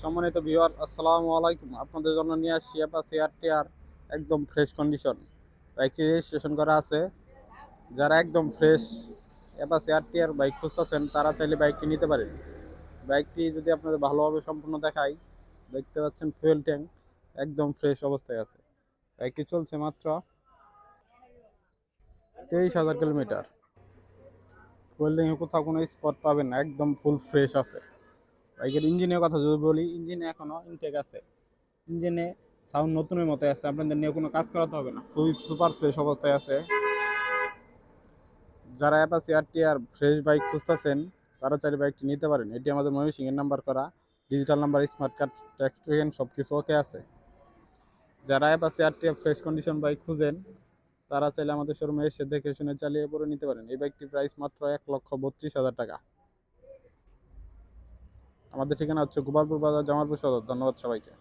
সম্মানিত ভিউয়ার, আসসালামু আলাইকুম। আপনাদের জন্য নিয়ে আসছি অ্যাপাচি আরটিআর, একদম ফ্রেশ কন্ডিশন। বাইকটি রেজিস্ট্রেশন করা আছে। যারা একদম ফ্রেশ অ্যাপাচি আরটিআর বাইক খুঁজতেছেন তারা চাইলে বাইকটি নিতে পারেন। বাইকটি যদি আপনাদের ভালোভাবে সম্পূর্ণ দেখাই, দেখতে পাচ্ছেন ফুয়েল ট্যাঙ্ক একদম ফ্রেশ অবস্থায় আছে। বাইকটি চলছে মাত্র 23,000 কিলোমিটার। ফুয়েল ট্যাঙ্কে কোথাও কোনো স্পট পাবেন না, একদম ফুল ফ্রেশ আছে। বাইকের ইঞ্জিনের কথা যদি বলি, ইঞ্জিনে এখনো ইনটেক আছে। ইঞ্জিনে সাউন্ড নতুনের মতো আছে, আপনাদের নিয়ে কোনো কাজ করাতে হবে না, খুবই সুপার ফ্রেশ অবস্থায় আছে। যারা অ্যাপাচি আরটিআর ফ্রেশ বাইক খুঁজতেছেন তারা চাইলে বাইকটি নিতে পারেন। এটি আমাদের ময়মনসিংহের নাম্বার করা, digital number, smart card, tax token সব কিছু ওকে আছে। যারা Apache RTR fresh condition bike খুঁজেন তারা চাইলে আমাদের শোরুমে এসে দেখে শুনে চালিয়ে পরে নিতে পারেন। এই বাইকটির প্রাইস মাত্র 1,32,000 টাকা। আমাদের ঠিকানা হচ্ছে গোপালপুর বাজার, জামালপুর সদর। ধন্যবাদ সবাইকে।